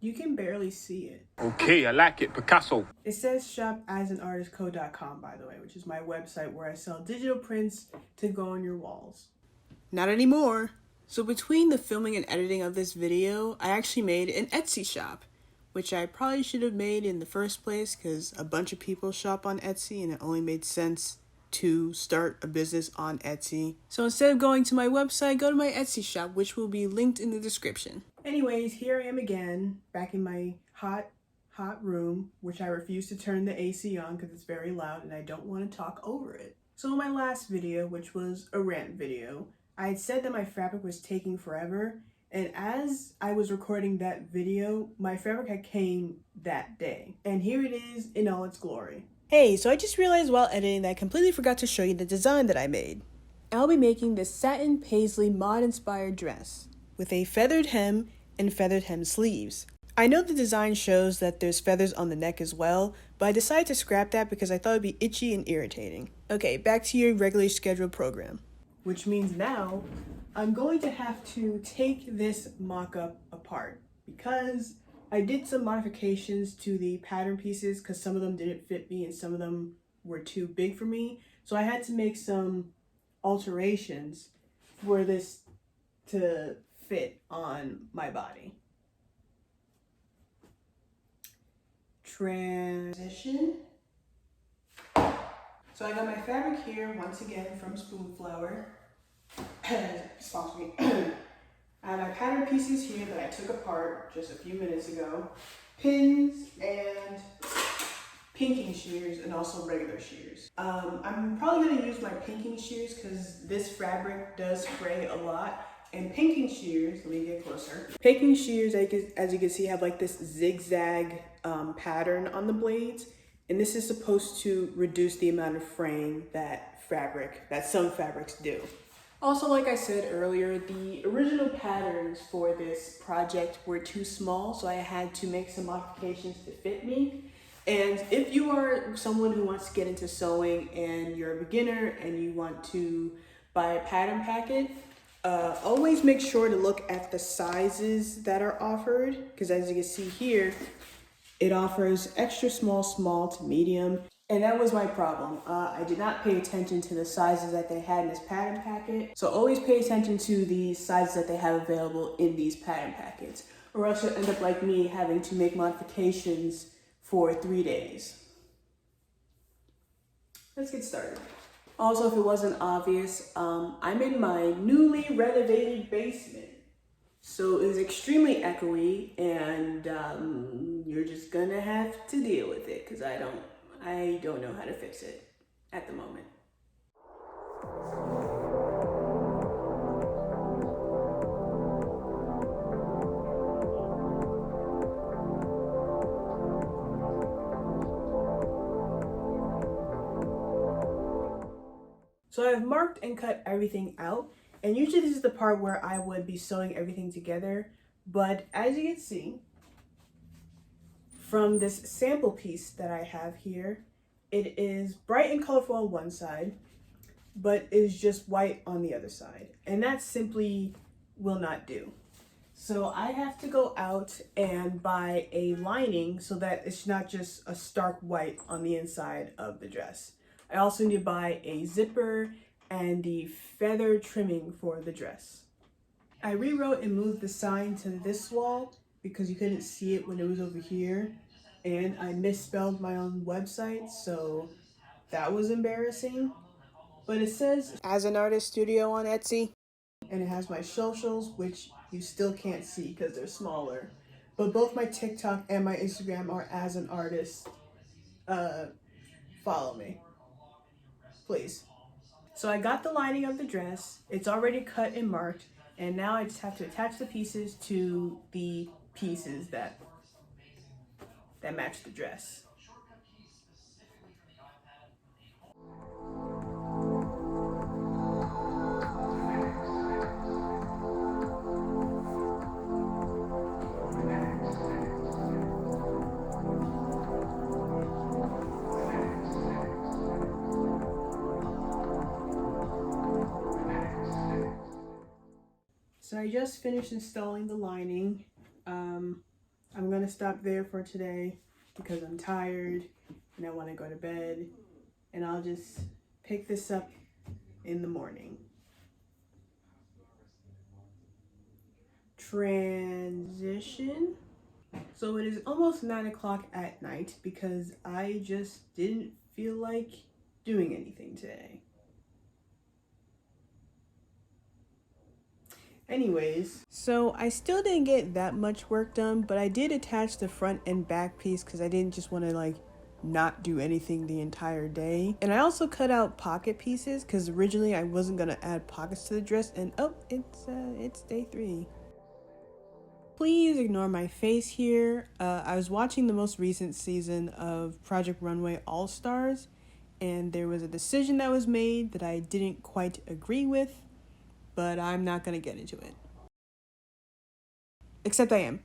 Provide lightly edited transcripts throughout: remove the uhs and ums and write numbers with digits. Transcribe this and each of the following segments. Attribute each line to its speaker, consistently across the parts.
Speaker 1: You can barely see it.
Speaker 2: Okay, I like it, Picasso.
Speaker 1: It says shopasanartistco.com, by the way, which is my website where I sell digital prints to go on your walls. Not anymore. So between the filming and editing of this video, I actually made an Etsy shop, which I probably should have made in the first place because a bunch of people shop on Etsy and it only made sense to start a business on Etsy. So instead of going to my website, go to my Etsy shop, which will be linked in the description. Anyways, here I am again, back in my hot room, which I refuse to turn the AC on because it's very loud and I don't want to talk over it. So in my last video, which was a rant video, I had said that my fabric was taking forever, and as I was recording that video, my fabric had came that day. And here it is in all its glory. Hey, so I just realized while editing that I completely forgot to show you the design that I made. I'll be making this satin paisley mod-inspired dress with a feathered hem and feathered hem sleeves. I know the design shows that there's feathers on the neck as well, but I decided to scrap that because I thought it'd be itchy and irritating. Okay, back to your regularly scheduled program. Which means now I'm going to have to take this mock-up apart because I did some modifications to the pattern pieces because some of them didn't fit me and some of them were too big for me. So I had to make some alterations for this to fit on my body. Transition. So I got my fabric here once again from Spoonflower. Sponsor me. I have my pattern pieces here that I took apart just a few minutes ago. Pins and pinking shears and also regular shears. I'm probably going to use my pinking shears because this fabric does fray a lot. And pinking shears, let me get closer. Pinking shears, as you can see, have like this zigzag pattern on the blades. And this is supposed to reduce the amount of fraying that some fabrics do. Also, like I said earlier, the original patterns for this project were too small, so I had to make some modifications to fit me. And if you are someone who wants to get into sewing and you're a beginner and you want to buy a pattern packet, always make sure to look at the sizes that are offered, because as you can see here, it offers extra small to medium. And that was my problem. I did not pay attention to the sizes that they had in this pattern packet. So always pay attention to the sizes that they have available in these pattern packets, or else you'll end up like me having to make modifications for 3 days. Let's get started. Also, if it wasn't obvious, I'm in my newly renovated basement. So it's extremely echoey and you're just gonna have to deal with it because I don't know how to fix it at the moment. So I've marked and cut everything out, and usually this is the part where I would be sewing everything together, but as you can see from this sample piece that I have here, it is bright and colorful on one side, but is just white on the other side, and that simply will not do. So I have to go out and buy a lining so that it's not just a stark white on the inside of the dress. I also need to buy a zipper and the feather trimming for the dress. I rewrote and moved the sign to this wall because you couldn't see it when it was over here, and I misspelled my own website, so that was embarrassing. But it says As an Artist Studio on Etsy, and it has my socials, which you still can't see because they're smaller. But both my TikTok and my Instagram are As an Artist. Follow me, please. So I got the lining of the dress. It's already cut and marked, and now I just have to attach the pieces to the pieces that match the dress. So I just finished installing the lining. I'm gonna stop there for today because I'm tired and I want to go to bed, and I'll just pick this up in the morning. Transition. So it is almost 9 o'clock at night because I just didn't feel like doing anything today. Anyways, so I still didn't get that much work done, but I did attach the front and back piece because I didn't just want to like not do anything the entire day. And I also cut out pocket pieces because originally I wasn't gonna add pockets to the dress, and oh, it's day 3. Please ignore my face here. I was watching the most recent season of Project Runway All Stars, and there was a decision that was made that I didn't quite agree with, but I'm not gonna get into it. Except I am.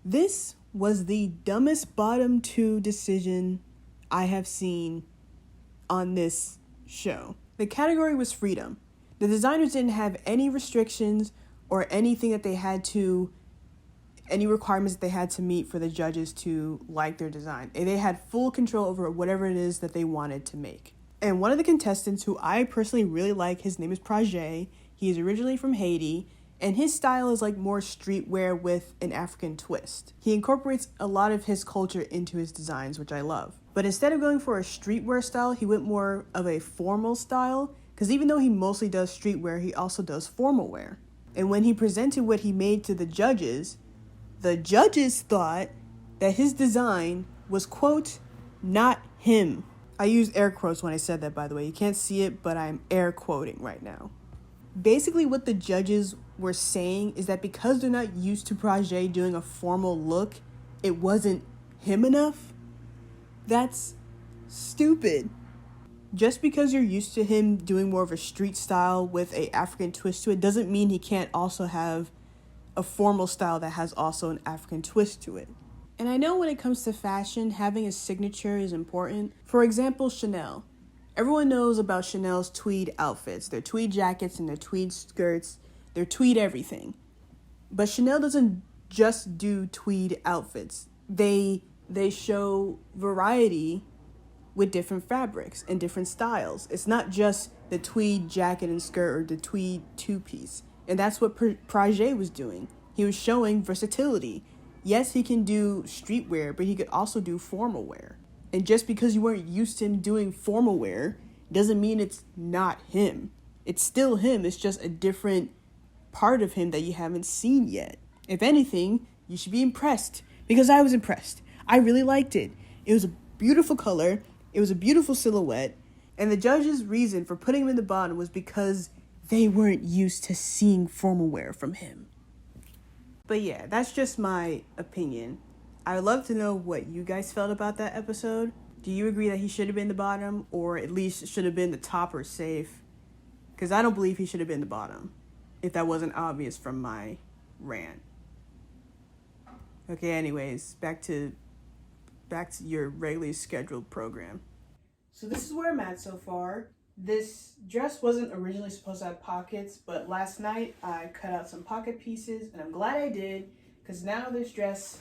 Speaker 1: This was the dumbest bottom 2 decision I have seen on this show. The category was freedom. The designers didn't have any restrictions or anything that they had to, any requirements that they had to meet for the judges to like their design. And they had full control over whatever it is that they wanted to make. And one of the contestants who I personally really like, his name is Paisley. He is originally from Haiti, and his style is like more streetwear with an African twist. He incorporates a lot of his culture into his designs, which I love. But instead of going for a streetwear style, he went more of a formal style, because even though he mostly does streetwear, he also does formal wear. And when he presented what he made to the judges thought that his design was, quote, not him. I used air quotes when I said that, by the way. You can't see it, but I'm air quoting right now. Basically, what the judges were saying is that because they're not used to Prajay doing a formal look, it wasn't him enough. That's stupid. Just because you're used to him doing more of a street style with an African twist to it doesn't mean he can't also have a formal style that has also an African twist to it. And I know when it comes to fashion, having a signature is important. For example, Chanel. Everyone knows about Chanel's tweed outfits, their tweed jackets and their tweed skirts, their tweed everything. But Chanel doesn't just do tweed outfits. They show variety with different fabrics and different styles. It's not just the tweed jacket and skirt or the tweed 2-piece. And that's what Prajay was doing. He was showing versatility. Yes, he can do streetwear, but he could also do formal wear. And just because you weren't used to him doing formal wear doesn't mean it's not him. It's still him. It's just a different part of him that you haven't seen yet. If anything, you should be impressed, because I was impressed. I really liked it. It was a beautiful color. It was a beautiful silhouette. And the judges' reason for putting him in the bottom was because they weren't used to seeing formal wear from him. But yeah, that's just my opinion. I would love to know what you guys felt about that episode. Do you agree that he should have been the bottom, or at least should have been the top or safe? Because I don't believe he should have been the bottom, if that wasn't obvious from my rant. Okay, anyways, back to your regularly scheduled program. So this is where I'm at so far. This dress wasn't originally supposed to have pockets, but last night I cut out some pocket pieces, and I'm glad I did, because now this dress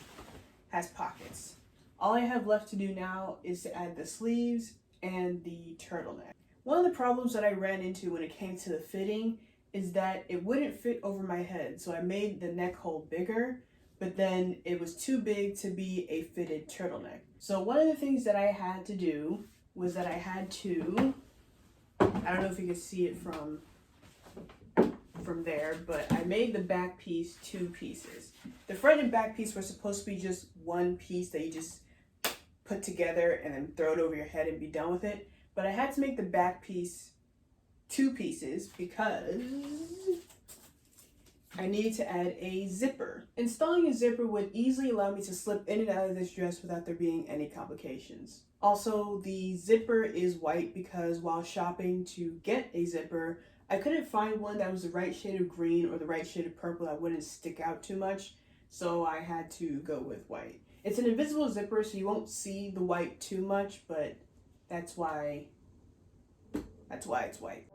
Speaker 1: has pockets. All I have left to do now is to add the sleeves and the turtleneck. One of the problems that I ran into when it came to the fitting is that it wouldn't fit over my head, so I made the neck hole bigger, but then it was too big to be a fitted turtleneck. So one of the things that I had to do was that I had to, I don't know if you can see it from there, but I made the back piece 2 pieces. The front and back piece were supposed to be just one piece that you just put together and then throw it over your head and be done with it. But I had to make the back piece 2 pieces because I needed to add a zipper. Installing a zipper would easily allow me to slip in and out of this dress without there being any complications. Also, the zipper is white because while shopping to get a zipper, I couldn't find one that was the right shade of green or the right shade of purple that wouldn't stick out too much, so I had to go with white. It's an invisible zipper, so you won't see the white too much, but that's why it's white.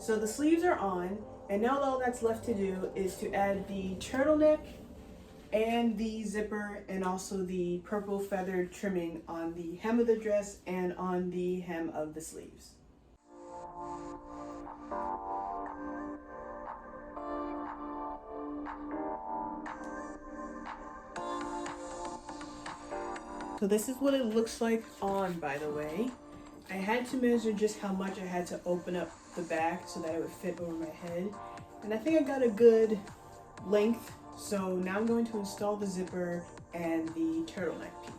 Speaker 1: So the sleeves are on, and now all that's left to do is to add the turtleneck and the zipper and also the purple feathered trimming on the hem of the dress and on the hem of the sleeves. So this is what it looks like on, by the way. I had to measure just how much I had to open up the back so that it would fit over my head. And I think I got a good length. So now I'm going to install the zipper and the turtleneck piece.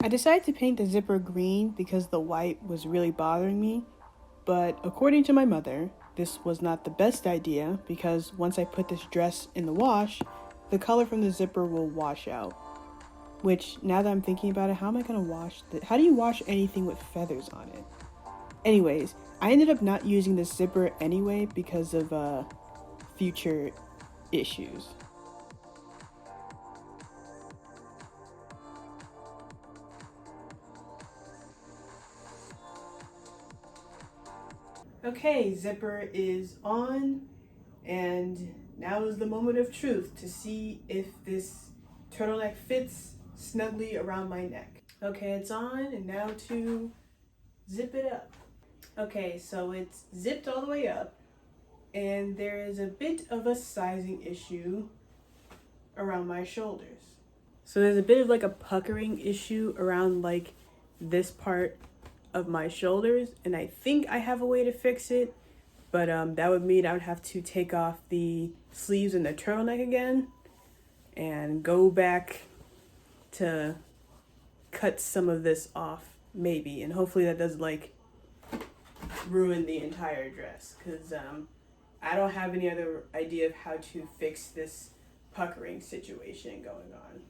Speaker 1: I decided to paint the zipper green because the white was really bothering me, but according to my mother, this was not the best idea because once I put this dress in the wash, the color from the zipper will wash out. Which, now that I'm thinking about it, how am I going to wash this? How do you wash anything with feathers on it? Anyways, I ended up not using this zipper anyway because of future issues. Okay, zipper is on, and now is the moment of truth to see if this turtleneck fits snugly around my neck. Okay, it's on, and now to zip it up. Okay, so it's zipped all the way up, and there is a bit of a sizing issue around my shoulders. So there's a bit of like a puckering issue around like this part of my shoulders, and I think I have a way to fix it, but that would mean I would have to take off the sleeves and the turtleneck again and go back to cut some of this off maybe, and hopefully that doesn't like ruin the entire dress, because I don't have any other idea of how to fix this puckering situation going on.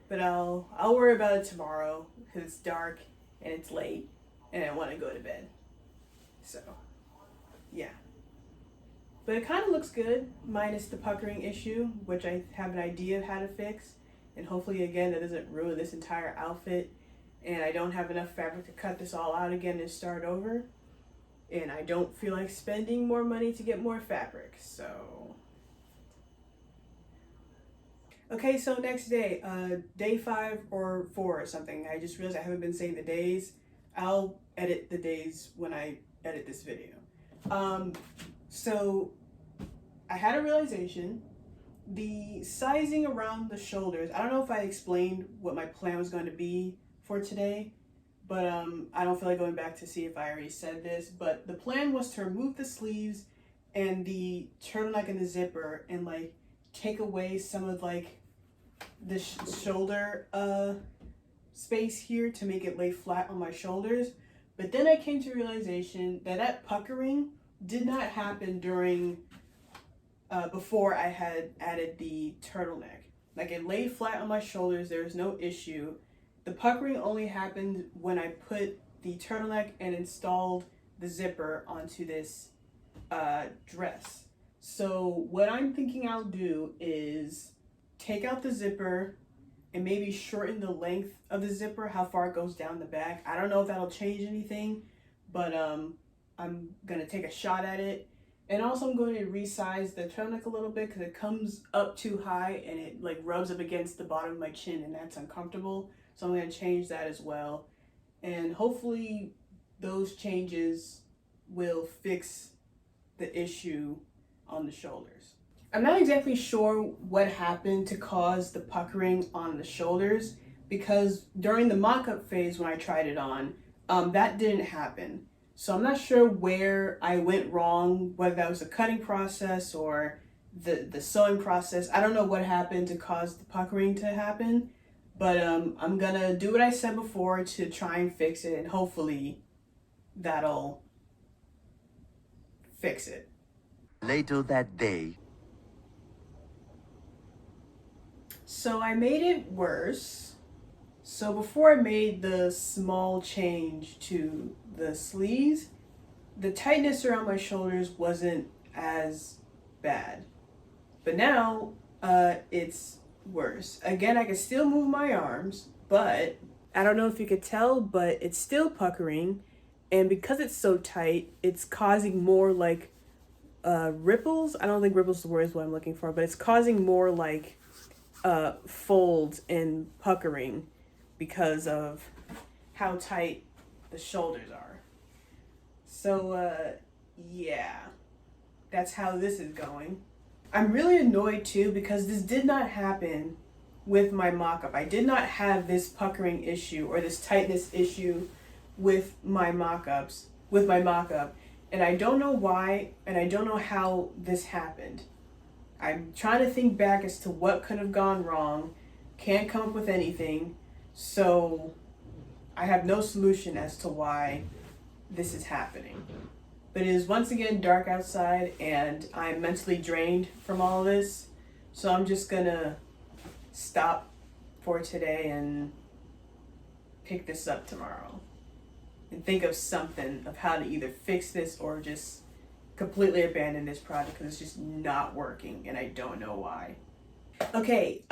Speaker 1: But I'll worry about it tomorrow because it's dark and it's late and I want to go to bed. So, yeah. But it kind of looks good, minus the puckering issue, which I have an idea of how to fix. And hopefully, again, that doesn't ruin this entire outfit. And I don't have enough fabric to cut this all out again and start over. And I don't feel like spending more money to get more fabric, so. Okay, so next day, day 5 or 4 or something. I just realized I haven't been saying the days. I'll edit the days when I edit this video. So I had a realization. The sizing around the shoulders, I don't know if I explained what my plan was going to be for today, but I don't feel like going back to see if I already said this, but the plan was to remove the sleeves and the turtleneck and the zipper and like take away some of like the shoulder space here to make it lay flat on my shoulders. But then I came to realization that that puckering did not happen during before I had added the turtleneck. Like it laid flat on my shoulders, there was no issue. The puckering only happened when I put the turtleneck and installed the zipper onto this dress. So what I'm thinking I'll do is take out the zipper and maybe shorten the length of the zipper, how far it goes down the back. I don't know if that'll change anything, but I'm gonna take a shot at it. And also I'm going to resize the turtleneck a little bit because it comes up too high and it like rubs up against the bottom of my chin and that's uncomfortable. So I'm going to change that as well. And hopefully those changes will fix the issue on the shoulders. I'm not exactly sure what happened to cause the puckering on the shoulders, because during the mock-up phase when I tried it on, that didn't happen. So I'm not sure where I went wrong, whether that was the cutting process or the sewing process. I don't know what happened to cause the puckering to happen, But I'm gonna do what I said before to try and fix it, and hopefully that'll fix it.
Speaker 3: Later that day.
Speaker 1: So I made it worse. So before I made the small change to the sleeves, the tightness around my shoulders wasn't as bad. But now it's worse. Again, I can still move my arms, but I don't know if you could tell, but it's still puckering. And because it's so tight, it's causing more like ripples. I don't think ripples is the word is what I'm looking for, but it's causing more like folds and puckering because of how tight the shoulders are. So yeah, that's how this is going. I'm really annoyed too because this did not happen with my mock-up. I did not have this puckering issue or this tightness issue with my mock-ups, with my mock-up, and I don't know why, and I don't know how this happened. I'm trying to think back as to what could have gone wrong. Can't come up with anything, so I have no solution as to why this is happening. But it is once again dark outside and I'm mentally drained from all of this. So I'm just gonna stop for today and pick this up tomorrow. And think of something of how to either fix this or just completely abandon this project because it's just not working and I don't know why. Okay,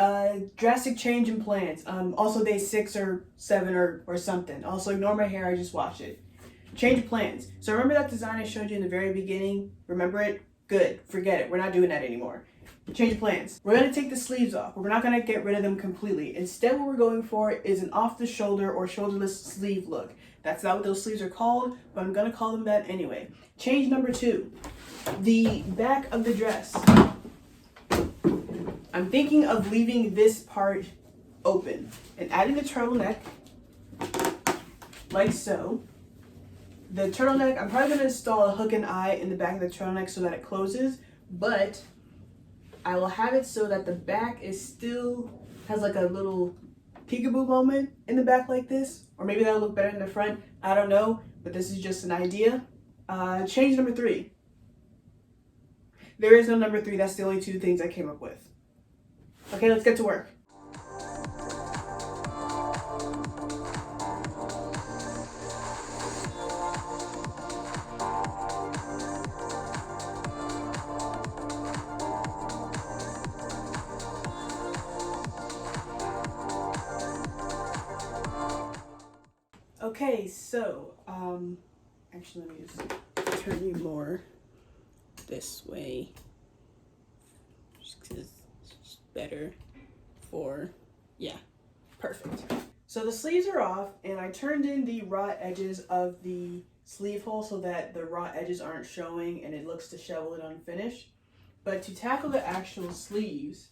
Speaker 1: drastic change in plans. Also day 6 or 7 or something. Also ignore my hair, I just washed it. Change of plans. So remember that design I showed you in the very beginning? Remember it? Good. Forget it. We're not doing that anymore. Change of plans. We're going to take the sleeves off, but we're not going to get rid of them completely. Instead, what we're going for is an off-the-shoulder or shoulderless sleeve look. That's not what those sleeves are called, but I'm going to call them that anyway. Change number 2. The back of the dress. I'm thinking of leaving this part open and adding the turtleneck like so. The turtleneck, I'm probably going to install a hook and eye in the back of the turtleneck so that it closes, but I will have it so that the back is still has like a little peekaboo moment in the back like this, or maybe that'll look better in the front. I don't know, but this is just an idea. Change number 3. There is no number 3. That's the only 2 things I came up with. Okay, let's get to work. Okay, so, actually let me just turn you more this way, just because it's better for, yeah, perfect. So the sleeves are off, and I turned in the raw edges of the sleeve hole so that the raw edges aren't showing and it looks disheveled and unfinished. But to tackle the actual sleeves,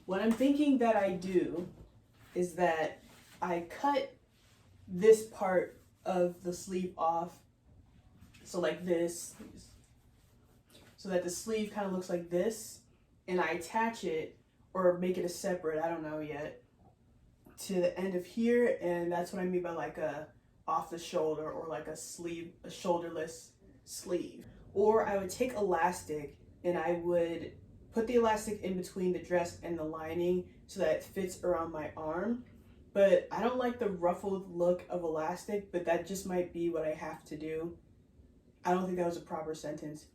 Speaker 1: what I'm thinking that I do is that I cut this part of the sleeve off, so like this, so that the sleeve kind of looks like this, and I attach it or make it a separate, I don't know yet, to the end of here, and that's what I mean by like a off the shoulder or like a sleeve, a shoulderless sleeve. Or I would take elastic and I would put the elastic in between the dress and the lining so that it fits around my arm. But I don't like the ruffled look of elastic, but that just might be what I have to do. I don't think that was a proper sentence.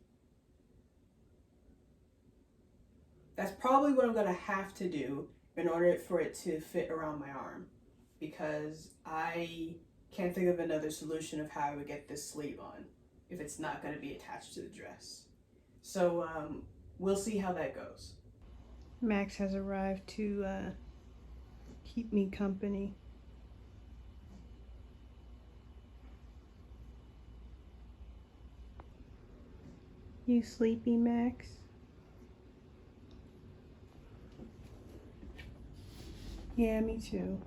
Speaker 1: That's probably what I'm gonna have to do in order for it to fit around my arm, because I can't think of another solution of how I would get this sleeve on if it's not gonna be attached to the dress. So we'll see how that goes. Max has arrived to keep me company. You sleepy, Max? Yeah, me too.